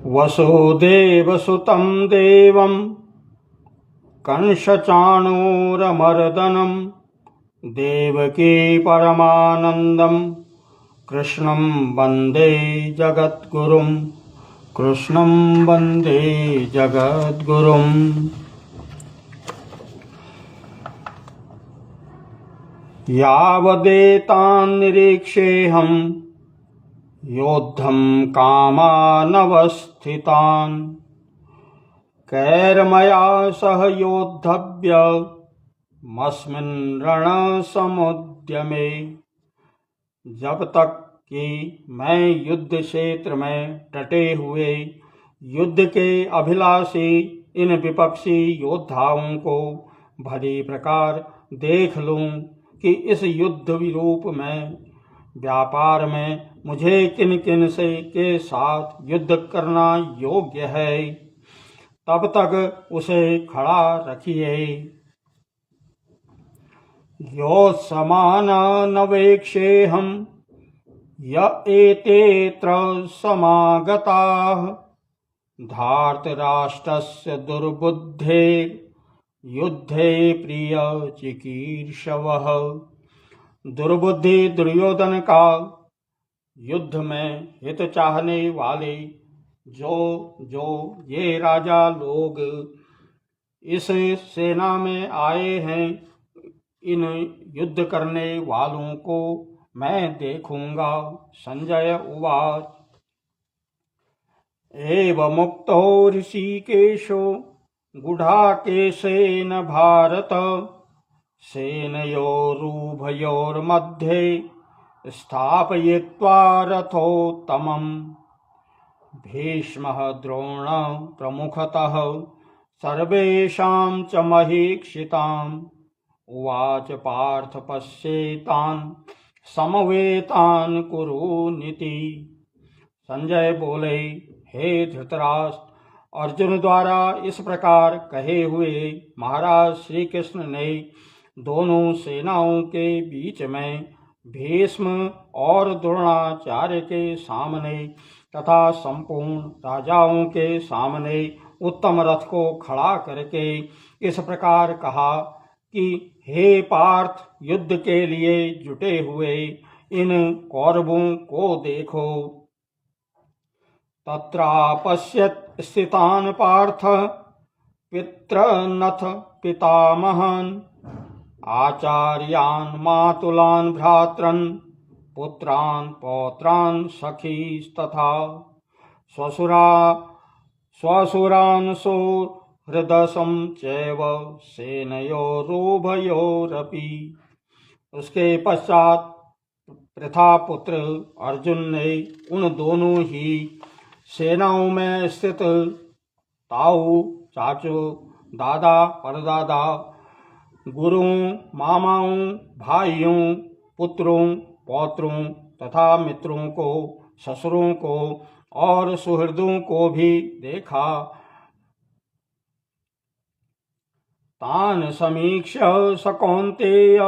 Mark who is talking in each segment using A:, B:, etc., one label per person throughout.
A: वसुदेवसुतं देवं कंसचाणूरमर्दनं देवकी परमानन्दं कृष्णं वन्दे जगद्गुरुं कृष्णं वन्दे जगद्गुरुम्। यावदेतान्निरीक्षेऽहं योद्धं कामानवस्थितान् कैर्मया सह योद्धव्यमस्मिन् रणसमुद्यमे। जब तक कि मैं युद्ध क्षेत्र में डटे हुए युद्ध के अभिलाषी इन विपक्षी योद्धाओं को भली प्रकार देख लूं कि इस युद्ध विरूप में व्यापार में मुझे किन किन से के साथ युद्ध करना योग्य है, तब तक उसे खड़ा रखिए। यो समाननवेक्षेऽहं य एतेऽत्र समागताः धार्तराष्ट्रस्य दुर्बुद्धेर्युद्धे प्रियचिकीर्षवः। दुर्बुद्धि दुर्योधन का युद्ध में हित चाहने वाले जो ये राजा लोग इस सेना में आए हैं, इन युद्ध करने वालों को मैं देखूंगा। संजय उवाच। एवमुक्तो ऋषिकेशो गुडाकेशेन भारत सेनयोरुभयोर्मध्ये स्थापयित्वा रथोत्तमम्। भीष्मः द्रोण प्रमुखतः सर्वेषां च महीक्षिताम् उवाच पार्थ पश्येतान् समवेतान् कुरुनिति। संजय बोले, हे धृतराष्ट्र, अर्जुन द्वारा इस प्रकार कहे हुए महाराज श्री कृष्ण ने दोनों सेनाओं के बीच में भीष्म और द्रोणाचार्य के सामने तथा संपूर्ण राजाओं के सामने उत्तम रथ को खड़ा करके इस प्रकार कहा कि हे पार्थ, युद्ध के लिए जुटे हुए इन कौरवों को देखो। तत्रापश्यत् स्थितान् पार्थ पितृनथ पितामहान् आचार्यान् मातुलान् भ्रातॄन् पुत्रान् पौत्रान् सखीस्तथा स्वसुरान् सुहृदसं चैव सेनयोरुभयोरपि। उसके पश्चात प्रथापुत्र अर्जुन ने उन दोनों ही सेनाओं में स्थित ताऊ, चाचू, दादा, परदादा, गुरुओं, मामाओं, भाइयों, पुत्रों, पौत्रों तथा मित्रों को, ससुरों को और सुहृदों को भी देखा। तान् समीक्ष्य स कौन्तेय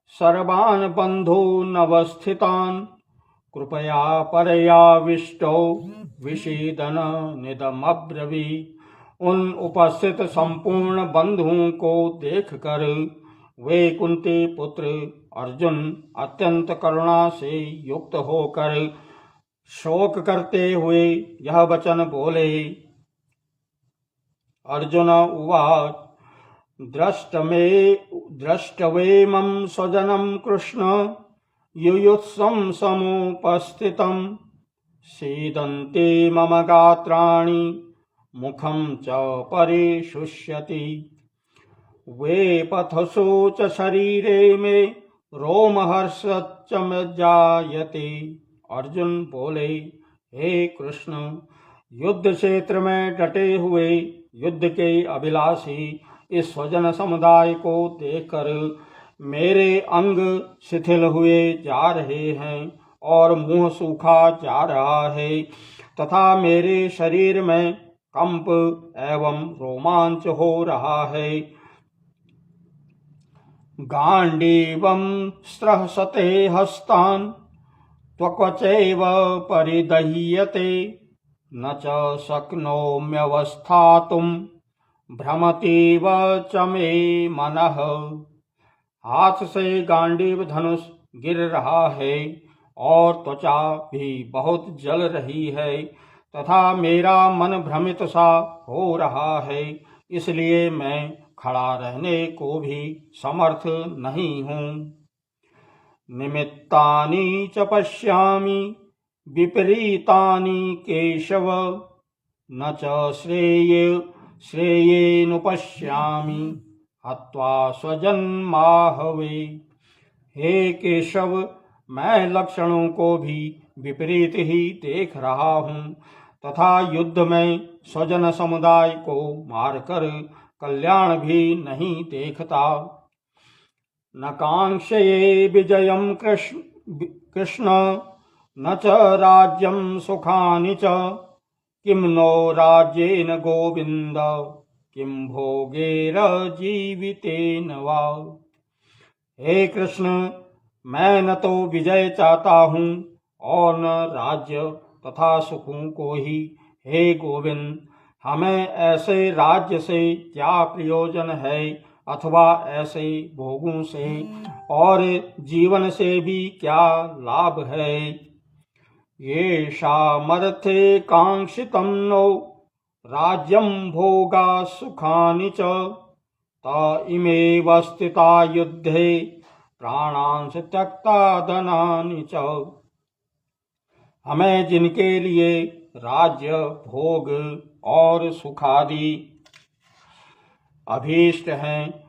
A: सर्वान् बन्धूनवस्थितान् कृपया परयाविष्टो विषीदन निदमब्रवीत्। उन उपस्थित संपूर्ण बंधुओं को देखकर वे कुंती पुत्र अर्जुन अत्यंत करुणा से युक्त होकर शोक करते हुए यह वचन बोले। अर्जुन उवाच। द्रष्टवेमं स्वजनं कृष्ण युयुत्सं समुपस्थितं सीदन्ते मम गात्राणि मुखं च परिशुष्यति वेपथसो च शरीरे मे रोमहर्षच्च जायते। अर्जुन बोले, हे कृष्ण, युद्ध क्षेत्र में डटे हुए युद्ध के अभिलाषी इस स्वजन समुदाय को देखकर मेरे अंग शिथिल हुए जा रहे हैं और मुंह सूखा जा रहा है तथा मेरे शरीर में कंप एवं रोमांच हो रहा है। गांडीवं स्त्रहसते हस्तान् त्वक्वचैव परिदह्यते न च शक्नोम्यवस्थातुं भ्रमतीव च मे मनः। हाथ से गांडीव धनुष गिर रहा है और त्वचा भी बहुत जल रही है तथा मेरा मन भ्रमित सा हो रहा है, इसलिए मैं खड़ा रहने को भी समर्थ नहीं हूँ। निमित्तानि च पश्यामि विपरीतानि केशव, न च श्रेयेनुपश्यामि हत्वा स्वजन्माहवे। हे केशव, मैं लक्षणों को भी विपरीत ही देख रहा हूँ तथा युद्ध में स्वजन समुदाय को मारकर कल्याण भी नहीं देखता। न कांक्षये विजयं कृष्ण न च राज्यं सुखानि च, किं नो राज्येन गोविन्द किं भोगैर्जीवितेन वा। हे कृष्ण, मैं न तो विजय चाहता हूँ और न राज्य तथा सुखों को ही। हे गोविंद, हमें ऐसे राज्य से क्या प्रयोजन है अथवा ऐसे भोगों से और जीवन से भी क्या लाभ है। येषामर्थे कांक्षितं नो राज्यं भोगा सुखानि च, त इमेव स्थिता युद्धे प्राणांश त्यक्ता धनानि च। हमें जिनके लिए राज्य भोग और सुखादि अभीष्ट हैं,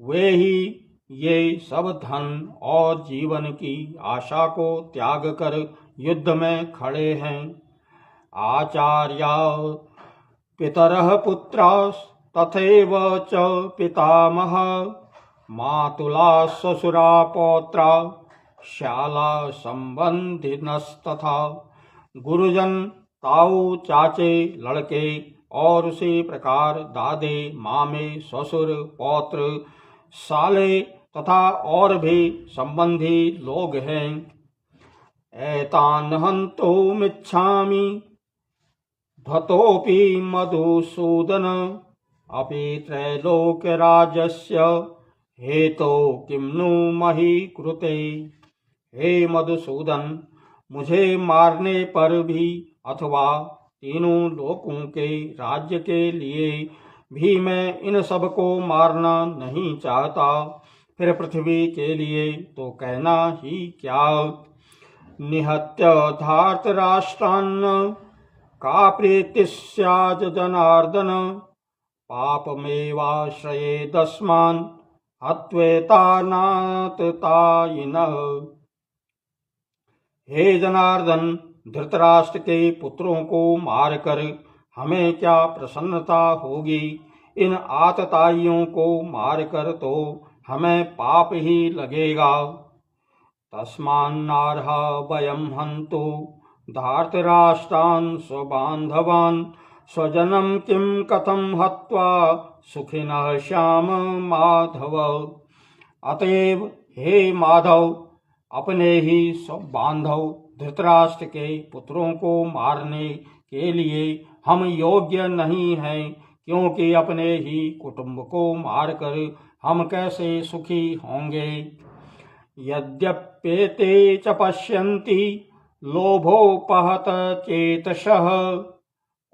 A: वे ही ये सब धन और जीवन की आशा को त्याग कर युद्ध में खड़े हैं। आचार्या पितरः पुत्राः तथैव च पितामह, मातुला ससुरा पौत्रा श्याला संबंधिनस्तथा। गुरुजन, ताऊ, चाचे, लड़के और उसी प्रकार दादे, मामे, ससुर, पौत्र, साले तथा और भी संबंधी लोग हैं। एतान् हन्तुमिच्छामि ध्वतोऽपि मधुसूदन, अपि त्रैलोक्यराज्यस्य हेतो किं नु मही कृते। हे मधुसूदन, मुझे मारने पर भी अथवा तीनों लोकों के राज्य के लिए भी मैं इन सब को मारना नहीं चाहता, फिर पृथ्वी के लिए तो कहना ही क्या। निहत्य धार्तराष्ट्रान् का प्रीतिः स्यात् जनार्दन, पापमेवाश्रयेदस्मान् हत्वेतानाततायिनः। हे जनार्दन, धृतराष्ट्र के पुत्रों को मारकर हमें क्या प्रसन्नता होगी। इन आतताइयों को मारकर तो हमें पाप ही लगेगा। तस्मान्नार्हा वयं हन्तु धार्तराष्ट्रान् स्वबान्धवान्, स्वजनं किं कथं हत्वा सुखिनः श्याम माधव। अतएव हे माधव, अपने ही सब बांधव धृतराष्ट्र के पुत्रों को मारने के लिए हम योग्य नहीं हैं, क्योंकि अपने ही कुटुंब को मारकर हम कैसे सुखी होंगे। यद्यप्येते च पश्यन्ति लोभोपहत चेतसः,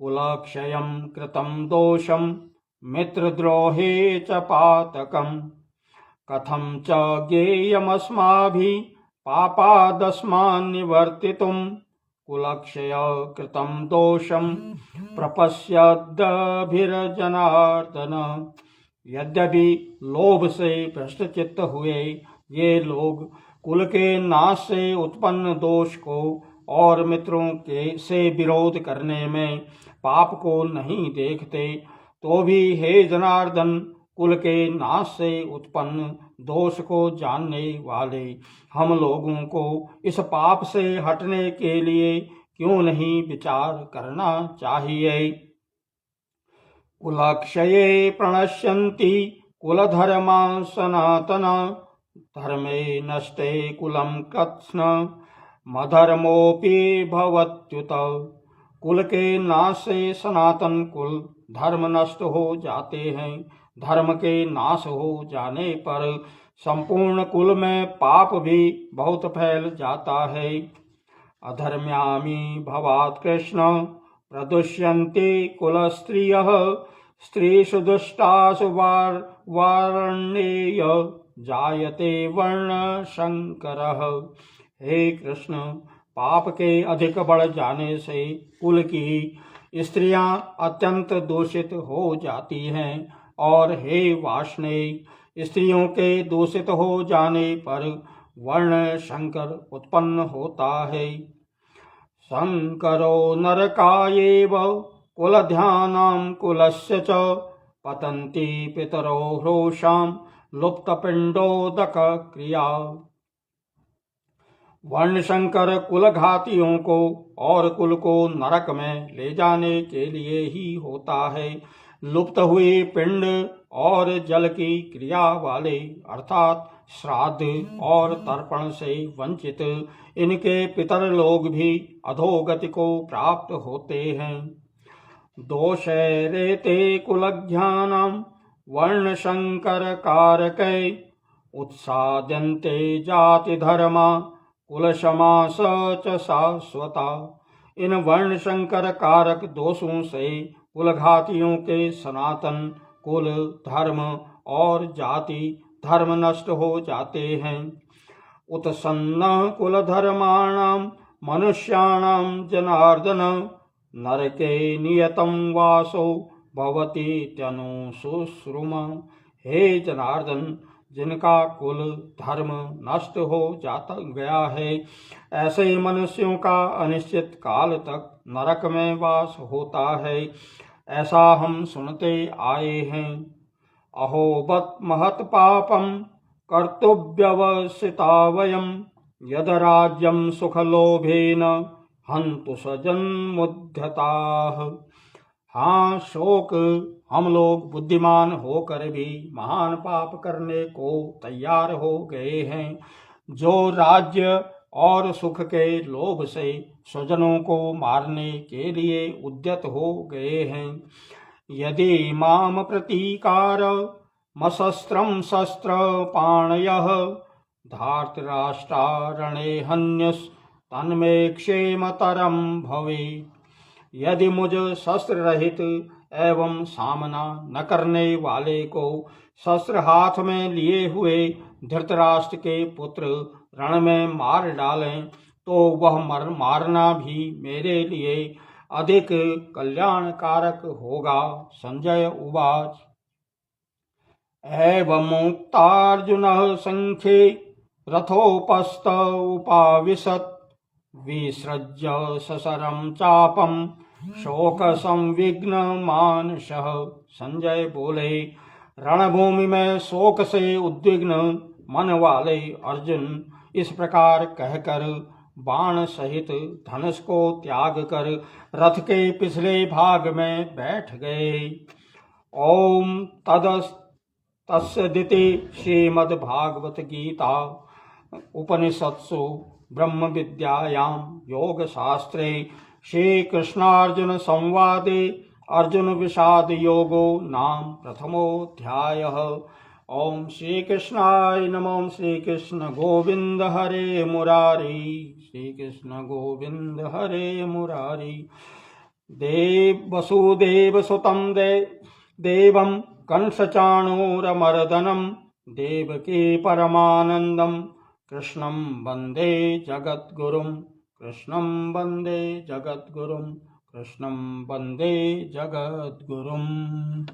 A: कुलक्षयं कृतं दोषं मित्रद्रोहे च पातकम्। कथं च ज्ञेयमस्माभिः पापादस्मान् निवर्तितुं, कुलक्षय कृतं दोषं प्रपश्यद्भिर्जनार्दन। यद्यपि लोभ से भ्रष्टचित्त हुए ये लोग कुल के नाश से उत्पन्न दोष को और मित्रों के से विरोध करने में पाप को नहीं देखते, तो भी हे जनार्दन, कुल के नाश से उत्पन्न दोष को जानने वाले हम लोगों को इस पाप से हटने के लिए क्यों नहीं विचार करना चाहिए। कुलक्षये प्रणश्यन्ति कुलधर्मा सनातना, धर्मे नष्टे कुलं कृत्स्न मधर्मोऽपि भवत्युत। कुल के नाश से सनातन कुल धर्म नष्ट हो जाते हैं। धर्म के नाश हो जाने पर संपूर्ण कुल में पाप भी बहुत फैल जाता है। अधर्म्यामि भवात् कृष्ण प्रदुष्यन्ते कुलस्त्रियः स्त्रीषु दुष्टासु वार्णेय जायते वर्ण शंकरः। हे कृष्ण, पाप के अधिक बढ़ जाने से कुल की स्त्रियां अत्यंत दूषित हो जाती हैं और हे वार्ष्णेय, स्त्रियों के दूषित हो जाने पर वर्ण शंकर उत्पन्न होता है। शंकरो नरकायेव कुलध्यानां कुलस्य च पतन्ति पितरो ह्रोषां लुप्तपिंडोदक क्रिया। वर्ण शंकर कुल घातियों को और कुल को नरक में ले जाने के लिए ही होता है। लुप्त हुए पिंड और जल की क्रिया वाले अर्थात श्राद्ध और तर्पण से वंचित इनके पितर लोग भी अधोगति को प्राप्त होते हैं। दोषैरेते कुलज्ञानं वर्ण शंकर कारकै उत्साद्यन्ते जाति धर्मा कुलशमास च शाश्वता। इन वर्ण शंकर कारक दोषों से कुलघातियों के सनातन कुल धर्म और जाति धर्म नष्ट हो जाते हैं। उत्सन्न कुल धर्माणां मनुष्याणां जनार्दन नरके नियतं वासो भवति त्यनुशुश्रुम। हे जनार्दन, जिनका कुल धर्म नष्ट हो जाता गया है, ऐसे मनुष्यों का अनिश्चित काल तक नरक में वास होता है, ऐसा हम सुनते आए हैं। अहो बत महत पापम कर्तुव्यवसिता वयम यद राज्यम सुखलोभेन हन्तु स्वजन्मुद्यताः। हाँ, शोक, हम लोग बुद्धिमान होकर भी महान पाप करने को तैयार हो गए हैं, जो राज्य और सुख के लोभ से स्वजनों को मारने के लिए उद्यत हो गए हैं। यदि माम प्रतीकार मशस्त्रम शस्त्र पाणयः धार्तराष्ट्रारणे हन्यस तन्मे क्षेमतरम भवेत्। यदि मुझ शस्त्र रहित एवं सामना न करने वाले को शस्त्र हाथ में लिए हुए धृतराष्ट्र के पुत्र रण में मार डालें तो वह मारना भी मेरे लिए अधिक कल्याणकारक होगा। संजय उवाच। एवमुक्तार्जुनः संख्ये रथोपस्थ उपाविशत् विसृज्य ससरं चापम शोक संविघ्न मानसः। संजय बोले, रणभूमि में शोक से उद्विग्न मन वाले अर्जुन इस प्रकार कहकर बाण सहित धनुष को त्याग कर रथ के पिछले भाग में बैठ गए। ओम तत्सदिति श्रीमद्भागवत गीता उपनिषत्सु ब्रह्म विद्यायां योग शास्त्रे श्री कृष्णार्जुन संवादे अर्जुन विषाद योगो नाम प्रथमोऽध्यायः। ओम श्री कृष्णाय नमः। श्री कृष्ण गोविंद हरे मुरारी, श्री कृष्ण गोविंद हरे मुरारी। वसुदेव सुतं देवं कंसचाणूरमर्दनं देवकी परमानंदं कृष्णं वंदे जगद्गुरुं। कृष्णं वंदे जगद्गुरुं। कृष्णं वंदे जगद्गुरुम्।